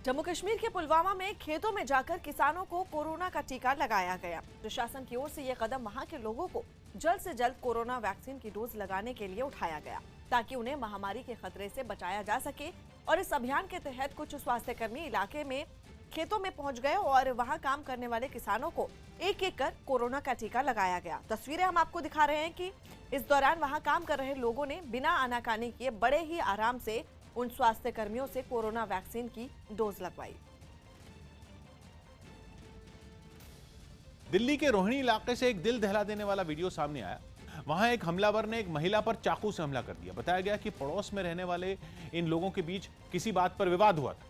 जम्मू कश्मीर के पुलवामा में खेतों में जाकर किसानों को कोरोना का टीका लगाया गया। प्रशासन की ओर से यह कदम वहां के लोगों को जल्द से जल्द कोरोना वैक्सीन की डोज लगाने के लिए उठाया गया, ताकि उन्हें महामारी के खतरे से बचाया जा सके। और इस अभियान के तहत कुछ स्वास्थ्यकर्मी इलाके में खेतों में पहुंच गए और वहां काम करने वाले किसानों को एक एक कर कोरोना का टीका लगाया गया। तस्वीरें हम आपको दिखा रहे हैं कि इस दौरान वहां काम कर रहे लोगों ने बिना आनाकानी किए बड़े ही आराम से उन स्वास्थ्य कर्मियों से कोरोना वैक्सीन की डोज लगवाई। दिल्ली के रोहिणी इलाके से एक दिल दहला देने वाला वीडियो सामने आया। वहां एक हमलावर ने एक महिला पर चाकू से हमला कर दिया। बताया गया कि पड़ोस में रहने वाले इन लोगों के बीच किसी बात पर विवाद हुआ था,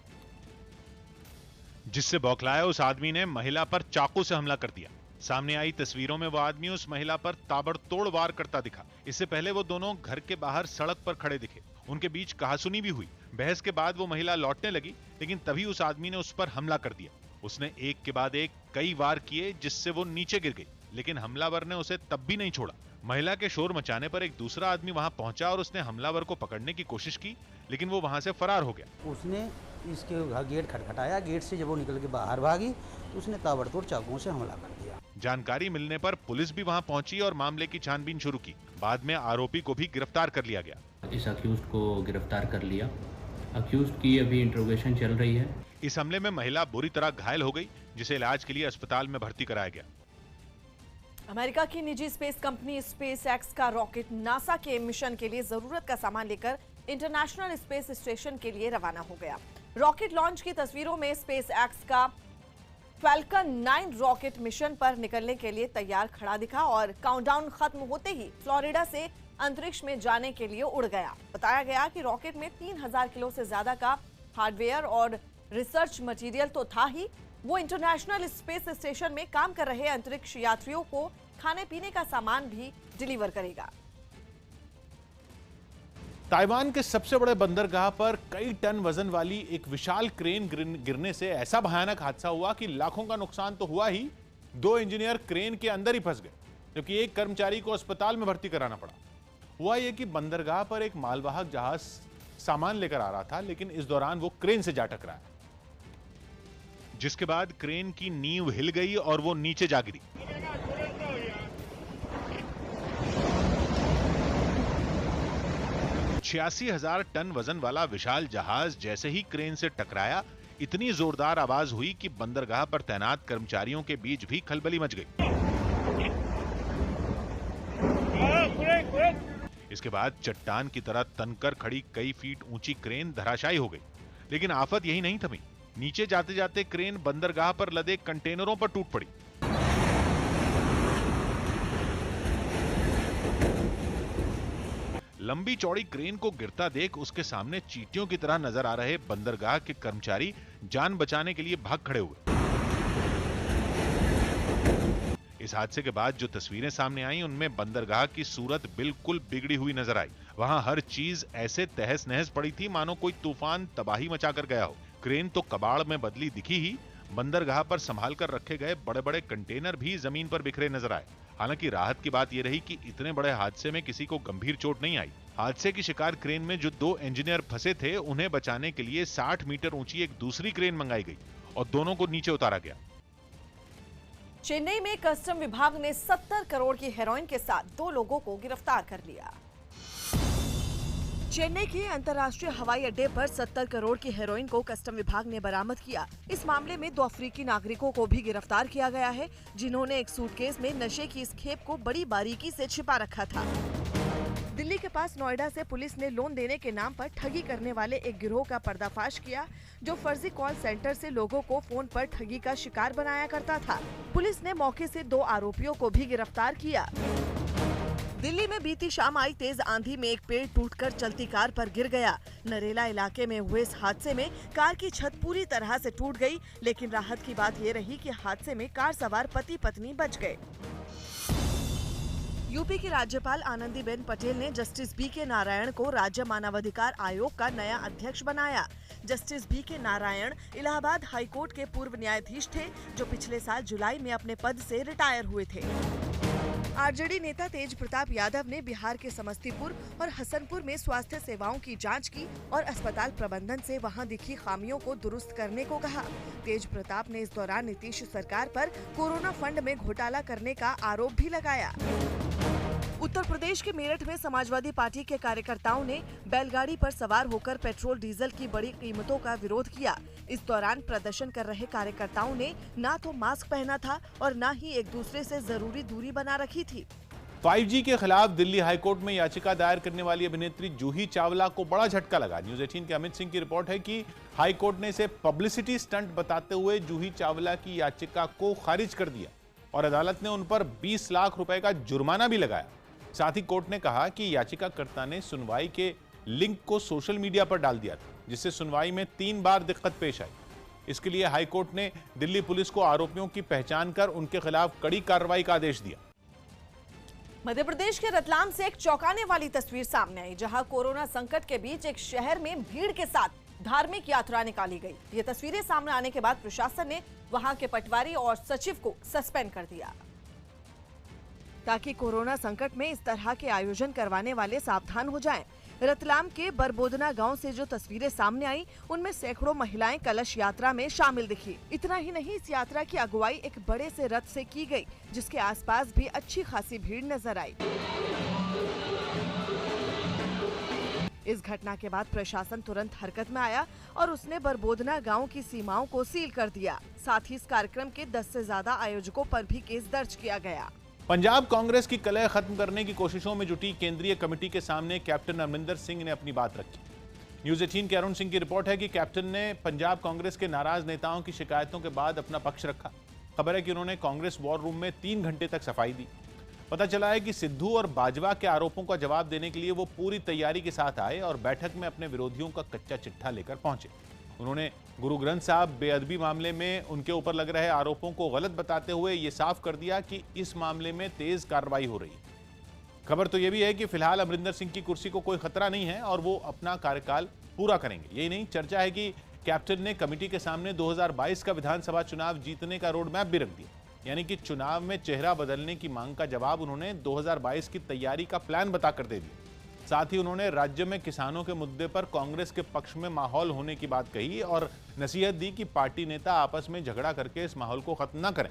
जिससे बौखलाया उस आदमी ने महिला पर चाकू से हमला कर दिया। सामने आई तस्वीरों में वो आदमी उस महिला पर ताबड़तोड़ वार करता दिखा। इससे पहले वो दोनों घर के बाहर सड़क पर खड़े दिखे। उनके बीच कहासुनी भी हुई। बहस के बाद वो महिला लौटने लगी, लेकिन तभी उस आदमी ने उस पर हमला कर दिया। उसने एक के बाद एक कई वार किए, जिससे वो नीचे गिर गई, लेकिन हमलावर ने उसे तब भी नहीं छोड़ा। महिला के शोर मचाने पर एक दूसरा आदमी वहां पहुंचा और उसने हमलावर को पकड़ने की कोशिश की, लेकिन वो वहां से फरार हो गया। उसने इसके गेट खटखटाया। गेट से जब वो निकल के बाहर भागी तो उसने ताबड़तोड़ चाकुओं से हमला कर दिया। जानकारी मिलने पर पुलिस भी वहां पहुंची और मामले की छानबीन शुरू की। बाद में आरोपी को भी गिरफ्तार कर लिया गया। इस अक्यूज्ड को गिरफ्तार कर लिया। अक्यूज्ड की अभी इंट्रोगेशन चल रही है। इस हमले में महिला बुरी तरह घायल हो गई, जिसे इलाज के लिए अस्पताल में भर्ती कराया गया। अमेरिका की निजी स्पेस कंपनी स्पेस एक्स का रॉकेट नासा के मिशन के लिए जरूरत का सामान लेकर इंटरनेशनल स्पेस स्टेशन के लिए रवाना हो गया। रॉकेट लॉन्च की तस्वीरों में स्पेस एक्स का फैल्कन 9 रॉकेट मिशन पर निकलने के लिए तैयार खड़ा दिखा और काउंटडाउन खत्म होते ही फ्लोरिडा से अंतरिक्ष में जाने के लिए उड़ गया। बताया गया कि रॉकेट में 3000 किलो से ज्यादा का हार्डवेयर और रिसर्च मटेरियल तो था ही, वो इंटरनेशनल स्पेस स्टेशन में काम कर रहे अंतरिक्ष यात्रियों को खाने पीने का सामान भी डिलीवर करेगा। ताइवान के सबसे बड़े बंदरगाह पर कई टन वजन वाली एक विशाल क्रेन गिरने से ऐसा भयानक हादसा हुआ कि लाखों का नुकसान तो हुआ ही, 2 इंजीनियर क्रेन के अंदर ही फंस गए, जबकि एक कर्मचारी को अस्पताल में भर्ती कराना पड़ा। हुआ यह कि बंदरगाह पर एक मालवाहक जहाज सामान लेकर आ रहा था, लेकिन इस दौरान वो क्रेन से जा टकराया, जिसके बाद क्रेन की नींव हिल गई और वो नीचे जा गिरी। छियासी 86,000 टन वजन वाला विशाल जहाज जैसे ही क्रेन से टकराया, इतनी जोरदार आवाज हुई कि बंदरगाह पर तैनात कर्मचारियों के बीच भी खलबली मच गई। इसके बाद चट्टान की तरह तनकर खड़ी कई फीट ऊंची क्रेन धराशायी हो गई। लेकिन आफत यही नहीं थमी। नीचे जाते जाते क्रेन बंदरगाह पर लदे कंटेनरों पर टूट पड़ी। लंबी चौड़ी क्रेन को गिरता देख उसके सामने चींटियों की तरह नजर आ रहे बंदरगाह के कर्मचारी जान बचाने के लिए भाग खड़े हुए। इस हादसे के बाद जो तस्वीरें सामने आई, उनमें बंदरगाह की सूरत बिल्कुल बिगड़ी हुई नजर आई। वहां हर चीज ऐसे तहस नहस पड़ी थी मानो कोई तूफान तबाही मचाकर गया हो। क्रेन तो कबाड़ में बदली दिखी ही, बंदरगाह पर संभाल कर रखे गए बड़े बड़े कंटेनर भी जमीन पर बिखरे नजर आए। हालांकि राहत की बात यह रही कि इतने बड़े हादसे में किसी को गंभीर चोट नहीं आई। हादसे की शिकार क्रेन में जो 2 इंजीनियर फंसे थे, उन्हें बचाने के लिए 60 मीटर ऊंची एक दूसरी क्रेन मंगाई गई और दोनों को नीचे उतारा गया। चेन्नई में कस्टम विभाग ने 70 करोड़ की हेरोइन के साथ 2 लोगों को गिरफ्तार कर लिया। चेन्नई के अंतर्राष्ट्रीय हवाई अड्डे पर 70 करोड़ की हेरोइन को कस्टम विभाग ने बरामद किया। इस मामले में 2 अफ्रीकी नागरिकों को भी गिरफ्तार किया गया है, जिन्होंने एक सूटकेस में नशे की इस खेप को बड़ी बारीकी से छिपा रखा था। दिल्ली के पास नोएडा से पुलिस ने लोन देने के नाम पर ठगी करने वाले एक गिरोह का पर्दाफाश किया, जो फर्जी कॉल सेंटर से लोगों को फोन पर ठगी का शिकार बनाया करता था। पुलिस ने मौके से 2 आरोपियों को भी गिरफ्तार किया। दिल्ली में बीती शाम आई तेज आंधी में एक पेड़ टूटकर चलती कार पर गिर गया। नरेला इलाके में हुए इस हादसे में कार की छत पूरी तरह से टूट गई, लेकिन राहत की बात ये रही कि हादसे में कार सवार पति पत्नी बच गए। यूपी की राज्यपाल आनंदीबेन पटेल ने जस्टिस बी.के. नारायण को राज्य मानवाधिकार आयोग का नया अध्यक्ष बनाया। Justice BK. Narayan Allahabad high court के पूर्व न्यायाधीश थे, जो पिछले साल जुलाई में अपने पद से रिटायर हुए थे। आरजेडी नेता तेज प्रताप यादव ने बिहार के समस्तीपुर और हसनपुर में स्वास्थ्य सेवाओं की जांच की और अस्पताल प्रबंधन से वहां दिखी खामियों को दुरुस्त करने को कहा। तेज प्रताप ने इस दौरान नीतीश सरकार पर कोरोना फंड में घोटाला करने का आरोप भी लगाया। उत्तर प्रदेश के मेरठ में समाजवादी पार्टी के कार्यकर्ताओं ने बैलगाड़ी पर सवार होकर पेट्रोल डीजल की बड़ी कीमतों का विरोध किया। इस दौरान प्रदर्शन कर रहे कार्यकर्ताओं ने ना तो मास्क पहना था और ना ही एक दूसरे से जरूरी दूरी बना रखी थी। 5G के खिलाफ दिल्ली हाईकोर्ट में याचिका दायर करने वाली अभिनेत्री जूही चावला को बड़ा झटका लगा। न्यूज़ 18 के अमित सिंह की रिपोर्ट है कि हाईकोर्ट ने इसे पब्लिसिटी स्टंट बताते हुए जूही चावला की याचिका को खारिज कर दिया और अदालत ने उन पर 20 लाख रुपए का जुर्माना भी लगाया। साथ ही कोर्ट ने कहा कि याचिकाकर्ता ने सुनवाई के लिंक को सोशल मीडिया पर डाल दिया था, जिससे सुनवाई में 3 बार दिक्कत पेश आई। इसके लिए हाईकोर्ट ने दिल्ली पुलिस को आरोपियों की पहचान कर उनके खिलाफ कड़ी कार्रवाई का आदेश दिया। मध्य प्रदेश के रतलाम से एक चौंकाने वाली तस्वीर सामने आई, जहां कोरोना संकट के बीच एक शहर में भीड़ के साथ धार्मिक यात्रा निकाली गई। ये तस्वीरें सामने आने के बाद प्रशासन ने वहां के पटवारी और सचिव को सस्पेंड कर दिया, ताकि कोरोना संकट में इस तरह के आयोजन करवाने वाले सावधान हो जाएं। रतलाम के बरबोदना गांव से जो तस्वीरें सामने आई, उनमें सैकड़ों महिलाएं कलश यात्रा में शामिल दिखी। इतना ही नहीं, इस यात्रा की अगुवाई एक बड़े से रथ से की गई, जिसके आसपास भी अच्छी खासी भीड़ नजर आई। इस घटना के बाद प्रशासन तुरंत हरकत में आया और उसने बरबोदना गांव की सीमाओं को सील कर दिया। साथ ही इस कार्यक्रम के 10 से ज्यादा आयोजकों पर भी केस दर्ज किया गया। पंजाब कांग्रेस की कलह खत्म करने की कोशिशों में जुटी केंद्रीय कमेटी के सामने कैप्टन अमरिंदर सिंह ने अपनी बात रखी। न्यूज़ 18 के अरुण सिंह की रिपोर्ट है कि कैप्टन ने पंजाब कांग्रेस के नाराज नेताओं की शिकायतों के बाद अपना पक्ष रखा। खबर है कि उन्होंने कांग्रेस वॉर रूम में 3 घंटे तक सफाई दी। पता चला है कि सिद्धू और बाजवा के आरोपों का जवाब देने के लिए वो पूरी तैयारी के साथ आए और बैठक में अपने विरोधियों का कच्चा चिट्ठा लेकर पहुंचे। उन्होंने गुरु ग्रंथ साहब बेअदबी मामले में उनके ऊपर लग रहे आरोपों को गलत बताते हुए ये साफ कर दिया कि इस मामले में तेज कार्रवाई हो रही है। खबर तो ये भी है कि फिलहाल अमरिंदर सिंह की कुर्सी को कोई खतरा नहीं है और वो अपना कार्यकाल पूरा करेंगे। यही नहीं, चर्चा है कि कैप्टन ने कमेटी के सामने 2022 का विधानसभा चुनाव जीतने का रोड मैप भी रख दिया, यानी कि चुनाव में चेहरा बदलने की मांग का जवाब उन्होंने 2022 की तैयारी का प्लान बताकर दे दिया। साथ ही उन्होंने राज्य में किसानों के मुद्दे पर कांग्रेस के पक्ष में माहौल होने की बात कही और नसीहत दी कि पार्टी नेता आपस में झगड़ा करके इस माहौल को खत्म न करें।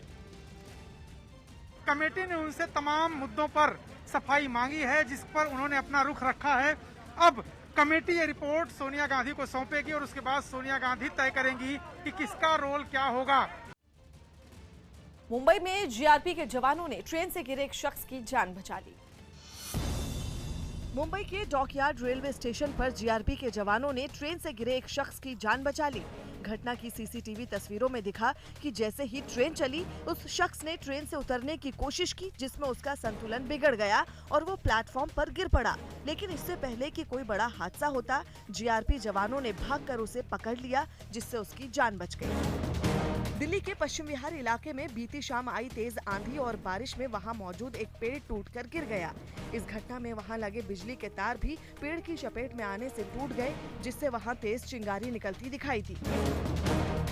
कमेटी ने उनसे तमाम मुद्दों पर सफाई मांगी है, जिस पर उन्होंने अपना रुख रखा है। अब कमेटी ये रिपोर्ट सोनिया गांधी को सौंपेगी और उसके बाद सोनिया गांधी तय करेंगी कि किसका रोल क्या होगा। मुंबई में जीआरपी के जवानों ने ट्रेन से गिरे एक शख्स की जान बचा ली। मुंबई के डॉकयार्ड रेलवे स्टेशन पर जीआरपी के जवानों ने ट्रेन से गिरे एक शख्स की जान बचा ली। घटना की सीसीटीवी तस्वीरों में दिखा कि जैसे ही ट्रेन चली, उस शख्स ने ट्रेन से उतरने की कोशिश की, जिसमें उसका संतुलन बिगड़ गया और वो प्लेटफॉर्म पर गिर पड़ा। लेकिन इससे पहले कि कोई बड़ा हादसा होता, जीआरपी जवानों ने भागकर उसे पकड़ लिया, जिससे उसकी जान बच गई। दिल्ली के पश्चिम विहार इलाके में बीती शाम आई तेज आंधी और बारिश में वहां मौजूद एक पेड़ टूटकर गिर गया। इस घटना में वहां लगे बिजली के तार भी पेड़ की चपेट में आने से टूट गए, जिससे वहां तेज चिंगारी निकलती दिखाई दी।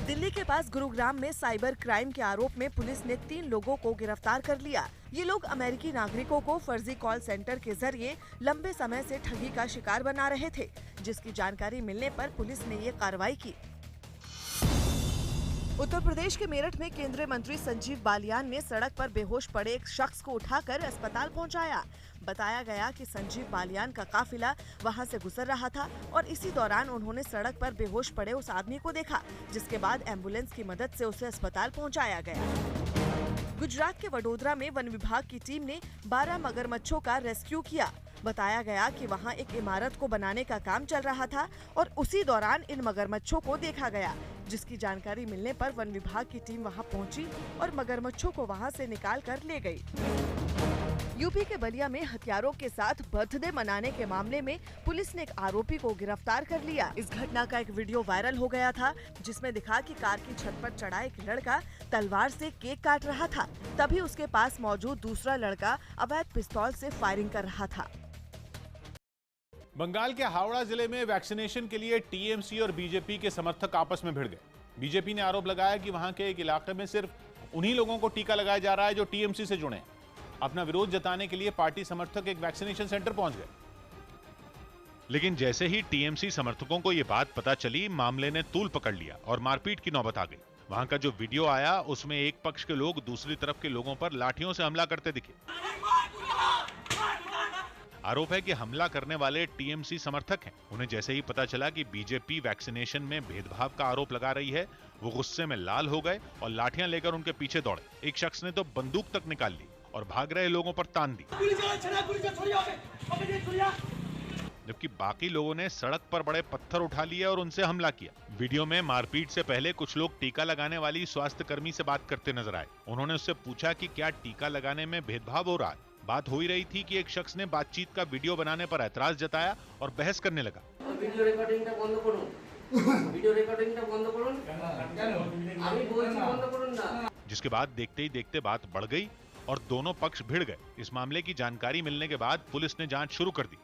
दिल्ली के पास गुरुग्राम में साइबर क्राइम के आरोप में पुलिस ने 3 लोगों को गिरफ्तार कर लिया। ये लोग अमेरिकी नागरिकों को फर्जी कॉल सेंटर के जरिए लंबे समय से ठगी का शिकार बना रहे थे, जिसकी जानकारी मिलने पर पुलिस ने ये कार्रवाई की। उत्तर प्रदेश के मेरठ में केंद्रीय मंत्री संजीव बालियान ने सड़क पर बेहोश पड़े एक शख्स को उठाकर अस्पताल पहुंचाया। बताया गया कि संजीव बालियान का काफिला वहां से गुजर रहा था और इसी दौरान उन्होंने सड़क पर बेहोश पड़े उस आदमी को देखा, जिसके बाद एम्बुलेंस की मदद से उसे अस्पताल पहुंचाया गया। गुजरात के वडोदरा में वन विभाग की टीम ने 12 मगरमच्छों का रेस्क्यू किया। बताया गया कि वहां एक इमारत को बनाने का काम चल रहा था और उसी दौरान इन मगरमच्छों को देखा गया, जिसकी जानकारी मिलने पर वन विभाग की टीम वहां पहुंची और मगरमच्छों को वहां से निकाल कर ले गई। यूपी के बलिया में हथियारों के साथ बर्थडे मनाने के मामले में पुलिस ने एक आरोपी को गिरफ्तार कर लिया। इस घटना का एक वीडियो वायरल हो गया था, जिसमें दिखा कि कार की छत पर चढ़ा एक लड़का तलवार से केक काट रहा था। तभी उसके पास मौजूद दूसरा लड़का अवैध पिस्तौल से फायरिंग कर रहा था। बंगाल के हावड़ा जिले में वैक्सीनेशन के लिए टीएमसी और बीजेपी के समर्थक आपस में भिड़ गए। बीजेपी ने आरोप लगाया कि वहां के एक इलाके में सिर्फ उन्हीं लोगों को टीका लगाया जा रहा है जो टीएमसी से जुड़े हैं। अपना विरोध जताने के लिए पार्टी समर्थक एक वैक्सीनेशन सेंटर पहुंच गए, लेकिन जैसे ही टीएमसी समर्थकों को यह बात पता चली, मामले ने तूल पकड़ लिया और मारपीट की नौबत आ गई। वहां का जो वीडियो आया उसमें एक पक्ष के लोग दूसरी तरफ के लोगों पर लाठियों से हमला करते दिखे। आरोप है कि हमला करने वाले टीएमसी समर्थक हैं। उन्हें जैसे ही पता चला कि बीजेपी वैक्सीनेशन में भेदभाव का आरोप लगा रही है, वो गुस्से में लाल हो गए और लाठियां लेकर उनके पीछे दौड़े। एक शख्स ने तो बंदूक तक निकाल ली और भाग रहे लोगों पर तान दी, जबकि बाकी लोगों ने सड़क पर बड़े पत्थर उठा लिए और उनसे हमला किया। वीडियो में मारपीट से पहले कुछ लोग टीका लगाने वाली स्वास्थ्य कर्मी से बात करते नजर आए। उन्होंने उससे पूछा कि क्या टीका लगाने में भेदभाव हो रहा है। बात हो ही रही थी कि एक शख्स ने बातचीत का वीडियो बनाने पर ऐतराज जताया और बहस करने लगा। वीडियो रिकॉर्डिंगটা বন্ধ করুন, वीडियो रिकॉर्डिंगটা বন্ধ করুন, আমি বলছি বন্ধ করুন না। जिसके बाद देखते ही देखते बात बढ़ गई और दोनों पक्ष भिड़ गए। इस मामले की जानकारी मिलने के बाद पुलिस ने जांच शुरू कर दी।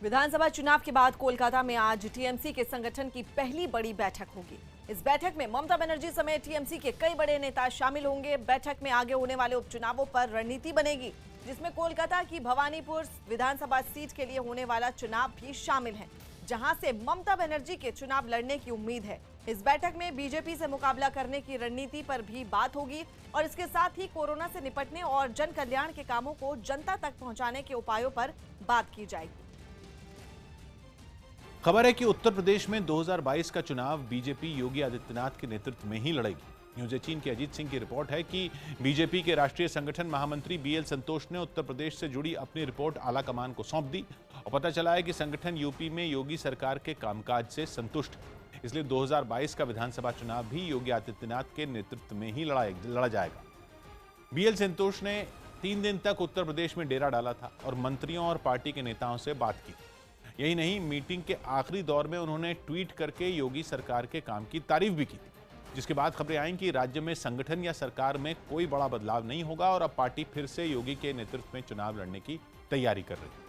विधानसभा चुनाव के बाद कोलकाता में आज टीएमसी के संगठन की पहली बड़ी बैठक होगी। इस बैठक में ममता बनर्जी समेत टीएमसी के कई बड़े नेता शामिल होंगे। बैठक में आगे होने वाले उपचुनावों पर रणनीति बनेगी, जिसमें कोलकाता की भवानीपुर विधानसभा सीट के लिए होने वाला चुनाव भी शामिल है, जहां से ममता बनर्जी के चुनाव लड़ने की उम्मीद है। इस बैठक में बीजेपी से मुकाबला करने की रणनीति पर भी बात होगी और इसके साथ ही कोरोना से निपटने और जन कल्याण के कामों को जनता तक पहुंचाने के उपायों पर बात की जाएगी। खबर है कि उत्तर प्रदेश में 2022 का चुनाव बीजेपी योगी आदित्यनाथ के नेतृत्व में ही लड़ेगी। न्यूज़ 18 की अजीत सिंह की रिपोर्ट है कि बीजेपी के राष्ट्रीय संगठन महामंत्री बीएल संतोष ने उत्तर प्रदेश से जुड़ी अपनी रिपोर्ट आलाकमान को सौंप दी और पता चला है कि संगठन यूपी में योगी सरकार के कामकाज से संतुष्ट है। इसलिए 2022 का विधानसभा चुनाव भी योगी आदित्यनाथ के नेतृत्व में ही लड़ा जाएगा। बीएल संतोष ने 3 दिन तक उत्तर प्रदेश में डेरा डाला था और मंत्रियों और पार्टी के नेताओं से बात की। यही नहीं, मीटिंग के आखिरी दौर में उन्होंने ट्वीट करके योगी सरकार के काम की तारीफ भी की, जिसके बाद खबरें आईं कि राज्य में संगठन या सरकार में कोई बड़ा बदलाव नहीं होगा और अब पार्टी फिर से योगी के नेतृत्व में चुनाव लड़ने की तैयारी कर रही है।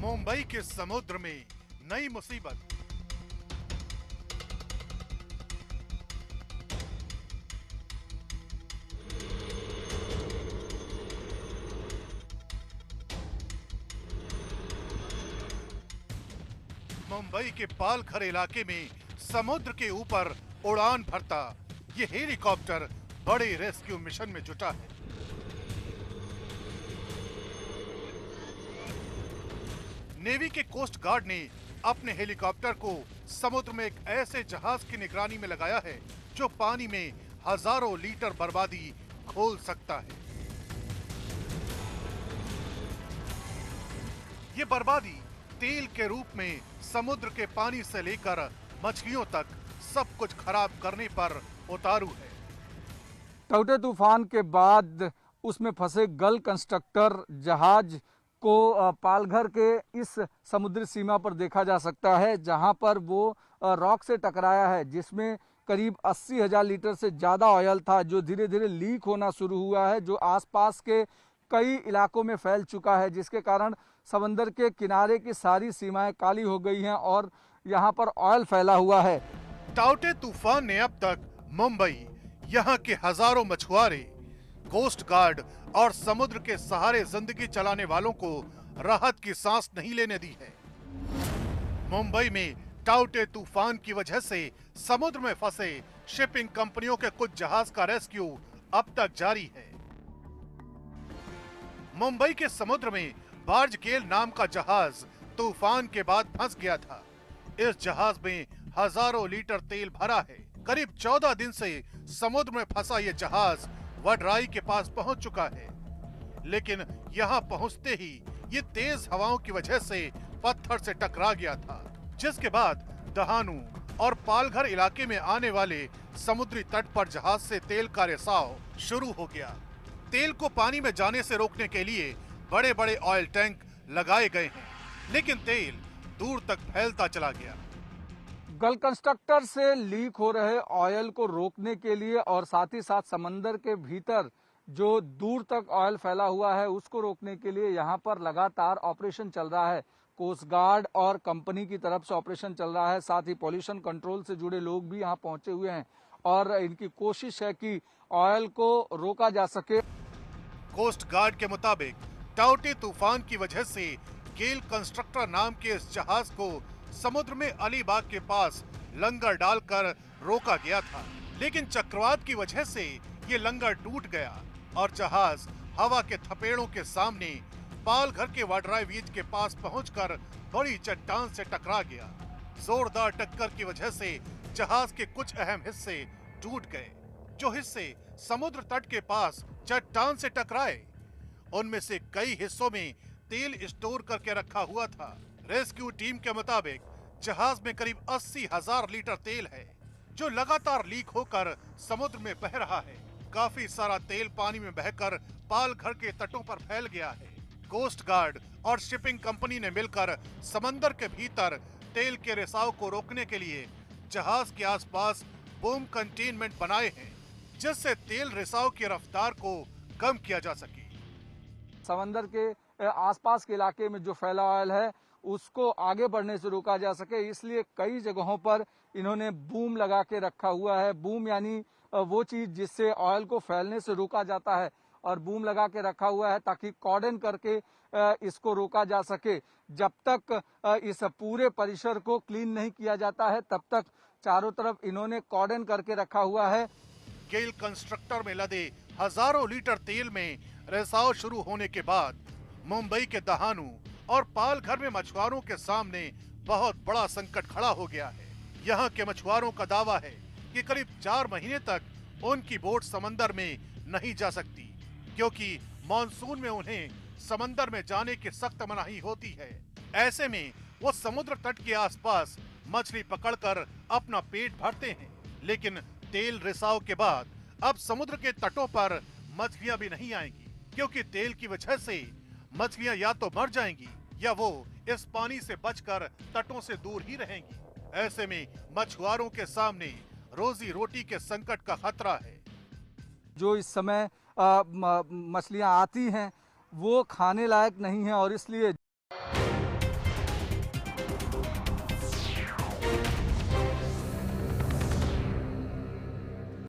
मुंबई के समुद्र में नई मुसीबत। मुंबई के पालघर इलाके में समुद्र के ऊपर उड़ान भरता ये हेलीकॉप्टर बड़े रेस्क्यू मिशन में जुटा है। नेवी के कोस्ट गार्ड ने अपने हेलीकॉप्टर को समुद्र में एक ऐसे जहाज की निगरानी में लगाया है जो पानी में हजारों लीटर बर्बादी खोल सकता है। ये बर्बादी तेल के रूप में समुद्र के पानी से लेकर मछलियों तक सब कुछ खराब करने पर उतारू है। टाउटे तूफान के बाद उसमें फंसे गल कंस्ट्रक्टर जहाज को पालघर के इस समुद्री सीमा पर देखा जा सकता है, जहां पर वो रॉक से टकराया है, जिसमें करीब 80,000 लीटर से ज़्यादा ऑयल था, जो धीरे धीरे लीक होना शुरू हुआ है, जो आसपास के कई इलाकों में फैल चुका है, जिसके कारण समंदर के किनारे की सारी सीमाएं काली हो गई हैं और यहां पर ऑयल फैला हुआ है। टाउटे तूफान ने अब तक मुंबई, यहां के हजारों मछुआरे, कोस्ट गार्ड और समुद्र के सहारे जिंदगी चलाने वालों को राहत की सांस नहीं लेने दी है। मुंबई में टाउटे तूफान की वजह से समुद्र में फंसे शिपिंग कंपनियों के कुछ जहाज का रेस्क्यू अब तक जारी है। मुंबई के समुद्र में बार्ज गेल नाम का जहाज तूफान के बाद फंस गया था। इस जहाज में हजारों लीटर तेल भरा है। करीब 14 दिन से समुद्र में फंसा यह जहाज वडराई के पास पहुंच चुका है, लेकिन यहां पहुंचते ही ये तेज हवाओं की वजह से पत्थर से टकरा गया था, जिसके बाद दहानू और पालघर इलाके में आने वाले समुद्री तट पर जहाज से तेल का रिसाव शुरू हो गया। तेल को पानी में जाने से रोकने के लिए बड़े बड़े ऑयल टैंक लगाए गए हैं, लेकिन तेल दूर तक फैलता चला गया। गल कंस्ट्रक्टर से लीक हो रहे ऑयल को रोकने के लिए और साथ ही साथ समंदर के भीतर जो दूर तक ऑयल फैला हुआ है उसको रोकने के लिए यहाँ पर लगातार ऑपरेशन चल रहा है। कोस्ट गार्ड और कंपनी की तरफ से ऑपरेशन चल रहा है। साथ ही पॉल्यूशन कंट्रोल से जुड़े लोग भी यहाँ पहुंचे हुए हैं और इनकी कोशिश है कि ऑयल को रोका जा सके। कोस्ट गार्ड के मुताबिक टाउटे तूफान की वजह से गेल कंस्ट्रक्टर नाम के इस जहाज को समुद्र में अलीबाग के पास लंगर डालकर रोका गया था, लेकिन चक्रवात की वजह से ये लंगर टूट गया और जहाज हवा के थपेड़ों के सामने पालघर के वाड्राई बीच के पास पहुंचकर बड़ी चट्टान से टकरा गया। जोरदार टक्कर की वजह से जहाज के कुछ अहम हिस्से टूट गए। जो हिस्से समुद्र तट के पास चट्टान से टकराए, उनमें से कई हिस्सों में तेल स्टोर करके रखा हुआ था। रेस्क्यू टीम के मुताबिक जहाज में करीब 80,000 लीटर तेल है, जो लगातार लीक होकर समुद्र में बह रहा है। काफी सारा तेल पानी में बहकर पालघर के तटों पर फैल गया है। कोस्ट गार्ड और शिपिंग कंपनी ने मिलकर समंदर के भीतर तेल के रिसाव को रोकने के लिए जहाज के आसपास बूम कंटेनमेंट बनाए हैं, जिससे तेल रिसाव की रफ्तार को कम किया जा सके। समंदर के आसपास के इलाके में जो फैला ऑयल है उसको आगे बढ़ने से रोका जा सके, इसलिए कई जगहों पर इन्होंने बूम लगा के रखा हुआ है। बूम यानी वो चीज जिससे ऑयल को फैलने से रोका जाता है, और बूम लगा के रखा हुआ है ताकि कॉर्डन करके इसको रोका जा सके। जब तक इस पूरे परिसर को क्लीन नहीं किया जाता है तब तक चारों तरफ इन्होंने कॉर्डन करके रखा हुआ है। गेल कंस्ट्रक्टर में लदे हजारों लीटर तेल में रिसाव शुरू होने के बाद मुंबई के दहानू और पालघर में मछुआरों के सामने बहुत बड़ा संकट खड़ा हो गया है। यहाँ के मछुआरों का दावा है कि करीब 4 महीने तक उनकी बोट समंदर में नहीं जा सकती, क्योंकि मॉनसून में उन्हें समंदर में जाने की सख्त मनाही होती है। ऐसे में वो समुद्र तट के आसपास मछली पकड़कर अपना पेट भरते हैं, लेकिन तेल रिसाव के बाद अब समुद्र के तटों पर मछलियां भी नहीं आएंगी, क्योंकि तेल की वजह से मछलियां या तो मर जाएंगी या वो इस पानी से बचकर तटों से दूर ही रहेंगी। ऐसे में मछुआरों के सामने रोजी रोटी के संकट का खतरा है। जो इस समय मछलियां आती हैं वो खाने लायक नहीं है और इसलिए